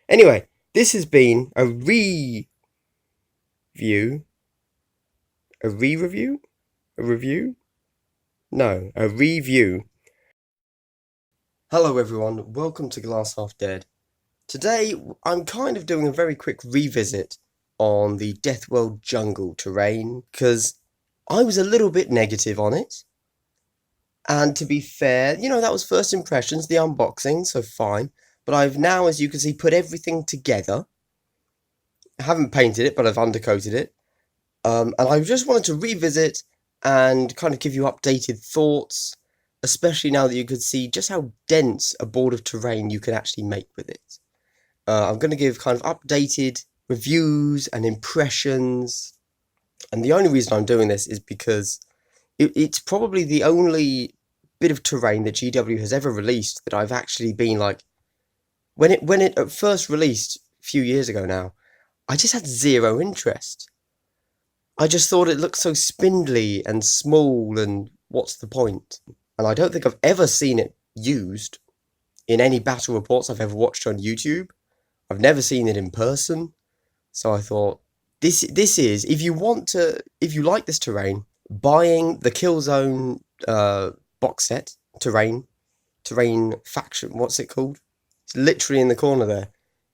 Anyway, this has been a review. A re-review? A review? No, a review. Hello everyone, welcome to Glass Half Dead. Today, I'm kind of doing a very quick revisit on the Deathworld jungle terrain, because I was a little bit negative on it. And to be fair, that was first impressions, the unboxing, so fine. But I've now, as you can see, put everything together. I haven't painted it, but I've undercoated it. And I just wanted to revisit and kind of give you updated thoughts, especially now that you could see just how dense a board of terrain you can actually make with it. I'm going to give kind of updated reviews and impressions, and the only reason I'm doing this is because it's probably the only bit of terrain that GW has ever released that I've actually been like, when it first released a few years ago now, I just had zero interest. I just thought it looked so spindly and small, and what's the point? And I don't think I've ever seen it used in any battle reports I've ever watched on YouTube. I've never seen it in person. So I thought, this is, if you like this terrain, buying the Killzone box set, terrain faction, what's it called? It's literally in the corner there.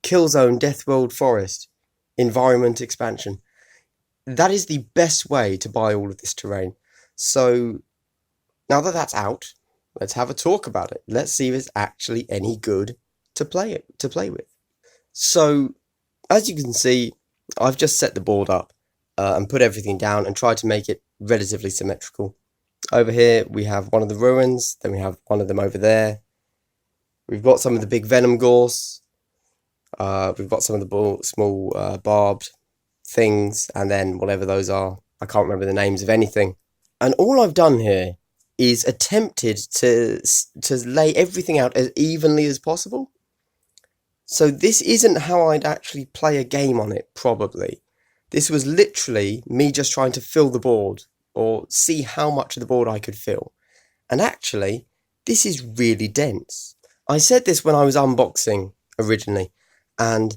Killzone Deathworld Forest Environment Expansion. That is the best way to buy all of this terrain. So now that that's out, let's have a talk about it. Let's see if it's actually any good to play with. So as you can see, I've just set the board up and put everything down and tried to make it relatively symmetrical. Over here we have one of the ruins, then we have one of them over there. We've got some of the big venom gorse. We've got some of the small barbed things, and then whatever those are. I can't remember the names of anything. And all I've done here is attempted to lay everything out as evenly as possible. So this isn't how I'd actually play a game on it, probably. This was literally me just trying to fill the board, or see how much of the board I could fill. And actually, this is really dense. I said this when I was unboxing originally, and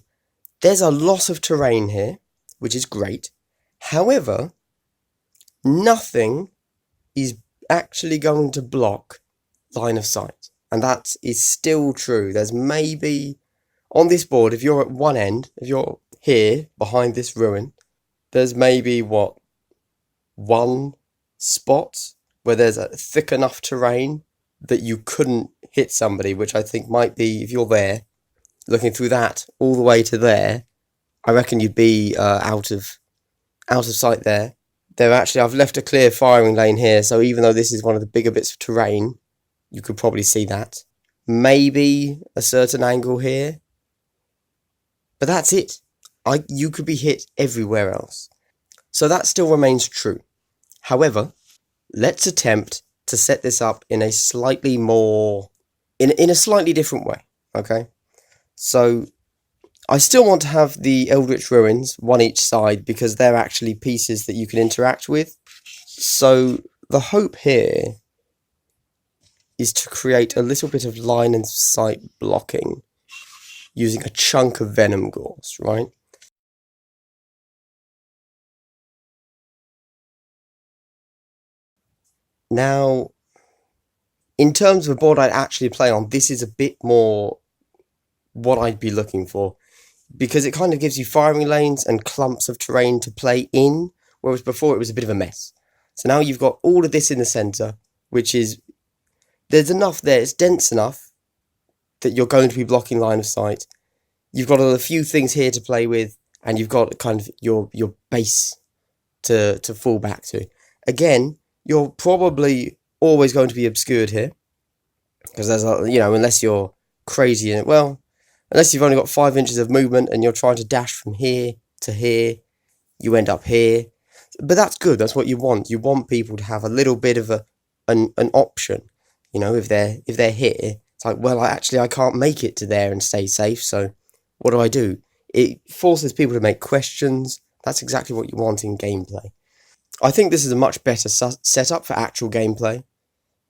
there's a lot of terrain here, which is great. However, nothing is actually going to block line of sight. And that is still true. There's maybe, on this board, if you're at one end, if you're here behind this ruin, there's maybe, one spot where there's a thick enough terrain that you couldn't hit somebody, which I think might be, if you're there, looking through that all the way to there, I reckon you'd be out of sight there. I've left a clear firing lane here, so even though this is one of the bigger bits of terrain, you could probably see that. Maybe a certain angle here. But that's it. You could be hit everywhere else. So that still remains true. However, let's attempt to set this up in a slightly more, in a slightly different way, okay? So I still want to have the Eldritch Ruins, one each side, because they're actually pieces that you can interact with. So the hope here is to create a little bit of line of sight blocking using a chunk of venom gorse, right? Now, in terms of a board I'd actually play on, this is a bit more what I'd be looking for, because it kind of gives you firing lanes and clumps of terrain to play in, whereas before it was a bit of a mess. So now you've got all of this in the centre, which is, there's enough there, it's dense enough that you're going to be blocking line of sight. You've got a few things here to play with, and you've got kind of your base to fall back to. Again, you're probably always going to be obscured here, because there's unless you're crazy in it, well, unless you've only got 5 inches of movement and you're trying to dash from here to here, you end up here. But that's good, that's what you want. You want people to have a little bit of an option. If they're here, it's like, well, I can't make it to there and stay safe, so what do? It forces people to make questions. That's exactly what you want in gameplay. I think this is a much better setup for actual gameplay,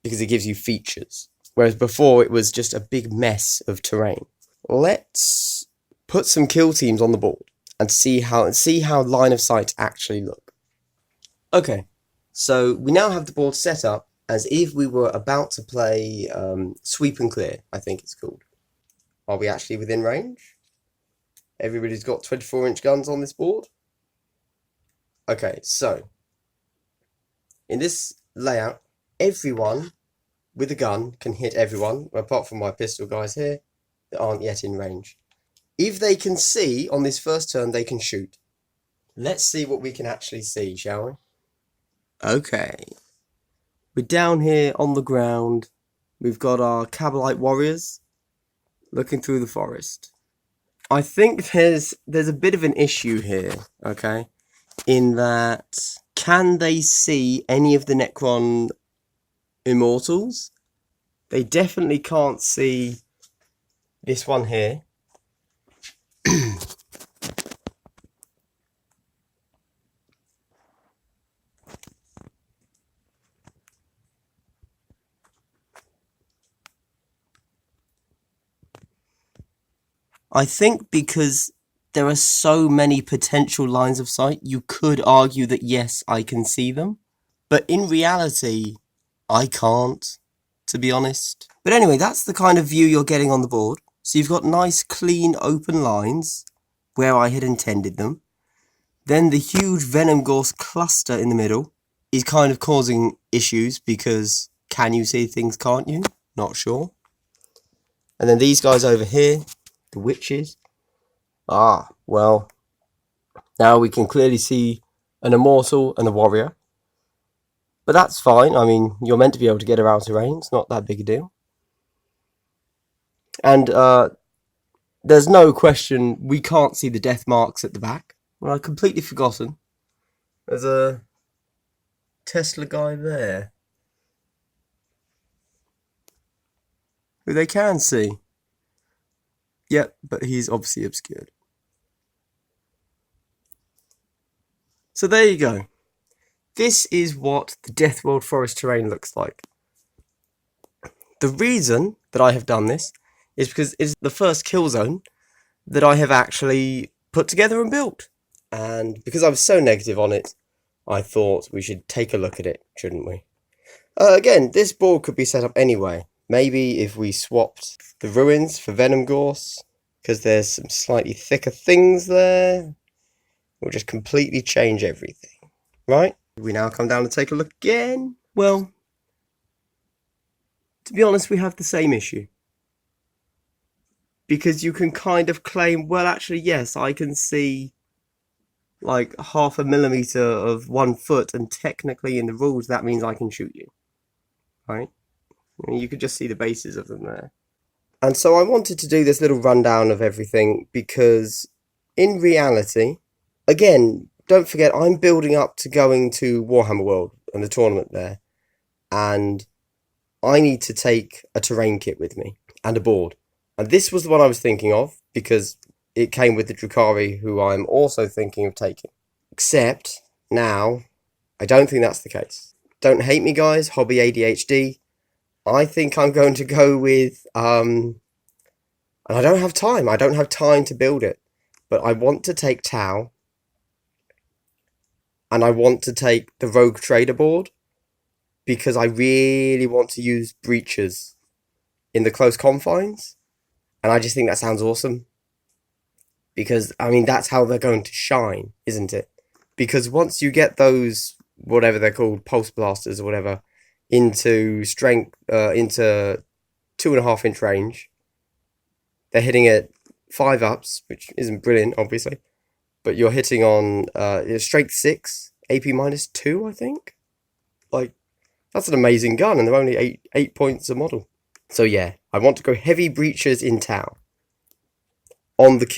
because it gives you features. Whereas before, it was just a big mess of terrain. Let's put some kill teams on the board and see how line of sight actually look. Okay, so we now have the board set up as if we were about to play Sweep and Clear, I think it's called. Are we actually within range? Everybody's got 24-inch guns on this board. Okay, so in this layout, everyone with a gun can hit everyone, apart from my pistol guys here that aren't yet in range. If they can see on this first turn, they can shoot. Let's see what we can actually see, shall we? Okay. We're down here on the ground. We've got our Cabalite warriors looking through the forest. I think there's a bit of an issue here, okay? In that, can they see any of the Necron immortals? They definitely can't see this one here. I think because there are so many potential lines of sight, you could argue that yes, I can see them. But in reality, I can't, to be honest. But anyway, that's the kind of view you're getting on the board. So you've got nice, clean, open lines where I had intended them. Then the huge Venom Gorse cluster in the middle is kind of causing issues because can you see things, can't you? Not sure. And then these guys over here, the witches. Ah, well, now we can clearly see an immortal and a warrior. But that's fine. I mean, you're meant to be able to get around terrain. It's not that big a deal. And there's no question we can't see the death marks at the back. Well, I've completely forgotten. There's a Tesla guy there who they can see. Yep, but he's obviously obscured. So there you go. This is what the Deathworld Forest terrain looks like. The reason that I have done this is because it's the first kill zone that I have actually put together and built. And because I was so negative on it, I thought we should take a look at it, shouldn't we? Again, this board could be set up anyway. Maybe if we swapped the ruins for Venom Gorse, because there's some slightly thicker things there, we'll just completely change everything, right? We now come down and take a look again. Well, to be honest, we have the same issue. Because you can kind of claim, well, actually, yes, I can see like 0.5 millimeter of 1 foot, and technically in the rules, that means I can shoot you, right? I mean, you could just see the bases of them there. And so I wanted to do this little rundown of everything because in reality, again, don't forget, I'm building up to going to Warhammer World and the tournament there. And I need to take a terrain kit with me and a board. And this was the one I was thinking of because it came with the Drukhari, who I'm also thinking of taking. Except now, I don't think that's the case. Don't hate me, guys. Hobby ADHD. I think I'm going to go with, and I don't have time. I don't have time to build it. But I want to take Tau. And I want to take the Rogue Trader board. Because I really want to use breaches in the close confines. And I just think that sounds awesome. Because, I mean, that's how they're going to shine, isn't it? Because once you get those, whatever they're called, pulse blasters or whatever, into strength, into 2.5-inch range, they're hitting at 5 ups, which isn't brilliant, obviously. But you're hitting on strength 6, AP -2, I think. Like, that's an amazing gun, and they're only 8 points a model. So yeah, I want to go heavy breaches in Tau on the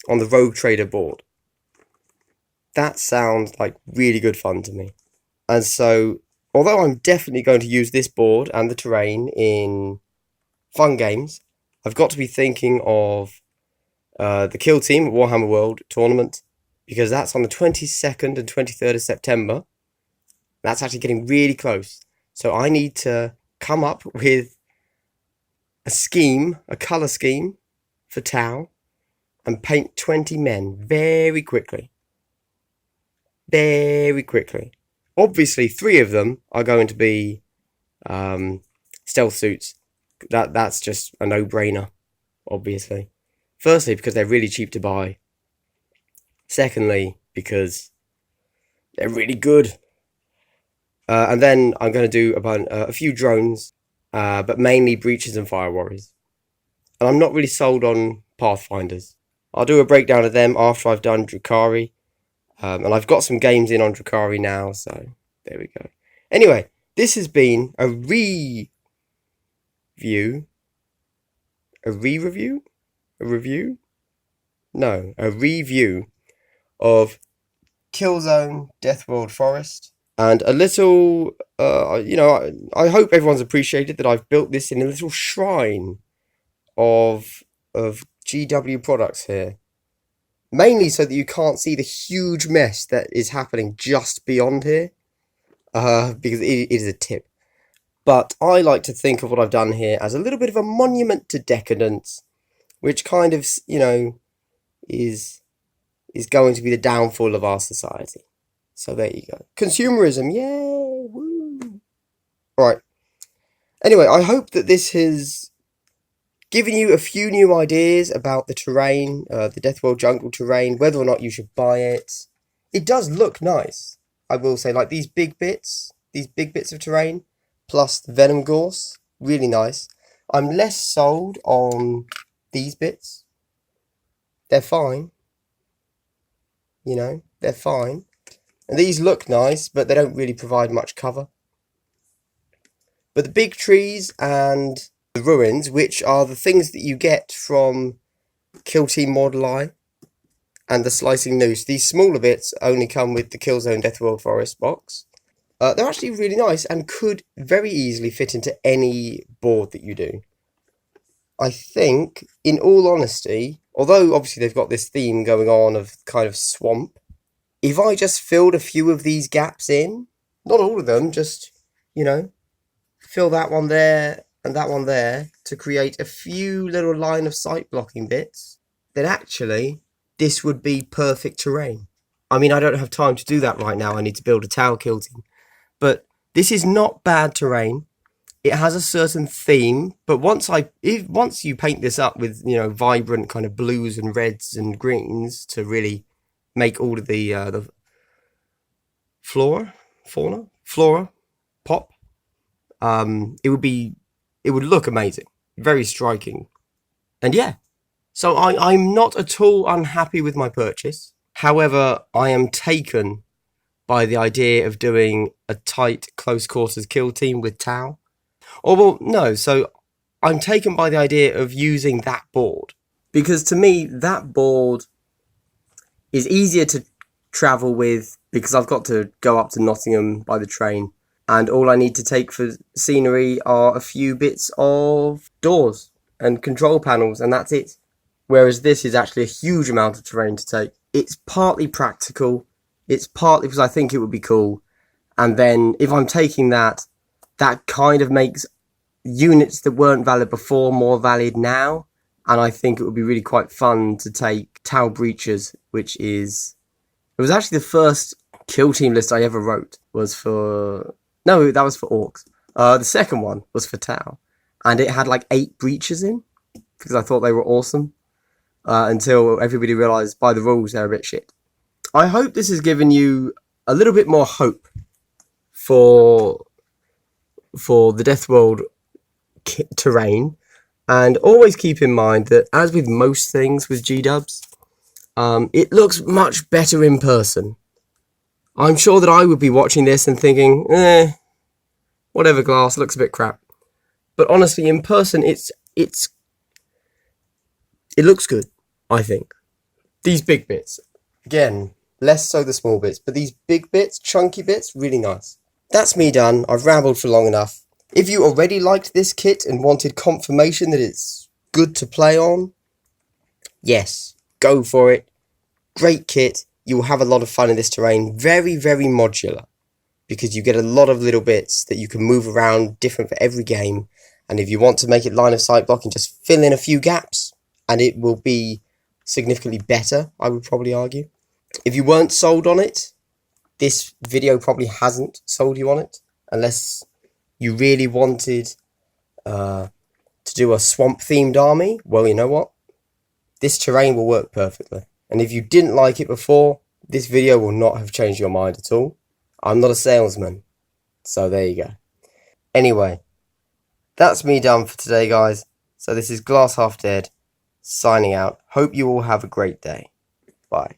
Rogue Trader board. That sounds like really good fun to me. And so, although I'm definitely going to use this board and the terrain in fun games, I've got to be thinking of the Kill Team Warhammer World tournament, because that's on the 22nd and 23rd of September. That's actually getting really close. So I need to come up with a scheme, a colour scheme, for Tau and paint 20 men very quickly. Very quickly. Obviously, 3 of them are going to be stealth suits. That's just a no-brainer, obviously. Firstly, because they're really cheap to buy. Secondly, because they're really good. And then I'm going to do about a few drones, but mainly breaches and fire warriors. And I'm not really sold on pathfinders. I'll do a breakdown of them after I've done Drukhari. And I've got some games in on Drukhari now, so there we go. Anyway, this has been a review. A re-review? A review? No, a review of Killzone Deathworld Forest. And a little, I hope everyone's appreciated that I've built this in a little shrine of GW products here. Mainly so that you can't see the huge mess that is happening just beyond here. Because it is a tip. But I like to think of what I've done here as a little bit of a monument to decadence. Which kind of, is going to be the downfall of our society. So there you go. Consumerism, yay! Woo! Alright. Anyway, I hope that this has given you a few new ideas about the terrain, the Deathworld jungle terrain, whether or not you should buy it. It does look nice, I will say, like these big bits of terrain, plus the Venom Gorse, really nice. I'm less sold on these bits. They're fine. They're fine. And these look nice, but they don't really provide much cover. But the big trees and the ruins, which are the things that you get from Kill Team Model I and the Slicing Noose, these smaller bits only come with the Killzone Deathworld Forest box. They're actually really nice and could very easily fit into any board that you do. I think, in all honesty, although obviously they've got this theme going on of kind of swamp, if I just filled a few of these gaps in, not all of them, just, fill that one there and that one there to create a few little line of sight blocking bits, then actually this would be perfect terrain. I mean, I don't have time to do that right now. I need to build a tower kill team. But this is not bad terrain. It has a certain theme, but once you paint this up with, vibrant kind of blues and reds and greens to really make all of the flora pop, it would look amazing, very striking. And yeah, so I'm not at all unhappy with my purchase. However, I am taken by the idea of doing a tight close quarters kill team with Tau. So I'm taken by the idea of using that board. Because to me, that board is easier to travel with because I've got to go up to Nottingham by the train. And all I need to take for scenery are a few bits of doors and control panels, and that's it. Whereas this is actually a huge amount of terrain to take. It's partly practical. It's partly because I think it would be cool. And then if I'm taking that kind of makes units that weren't valid before more valid now. And I think it would be really quite fun to take Tau Breachers, it was actually the first kill team list I ever wrote that was for Orcs. The second one was for Tau. And it had like 8 Breachers in, because I thought they were awesome. Until everybody realised by the rules they're a bit shit. I hope this has given you a little bit more hope for the Deathworld terrain, and always keep in mind that, as with most things with G-dubs, it looks much better in person. I'm sure that I would be watching this and thinking, whatever, glass, looks a bit crap. But honestly, in person, it looks good, I think. These big bits, again, less so the small bits, but these big bits, chunky bits, really nice. That's me done. I've rambled for long enough. If you already liked this kit and wanted confirmation that it's good to play on, yes, go for it. Great kit. You will have a lot of fun in this terrain. Very, very modular, because you get a lot of little bits that you can move around different for every game. And if you want to make it line of sight blocking, just fill in a few gaps. and it will be significantly better, I would probably argue. If you weren't sold on it, this video probably hasn't sold you on it, unless you really wanted to do a swamp-themed army. Well, you know what? This terrain will work perfectly. And if you didn't like it before, this video will not have changed your mind at all. I'm not a salesman, so there you go. Anyway, that's me done for today, guys. So this is Glass Half Dead, signing out. Hope you all have a great day. Bye.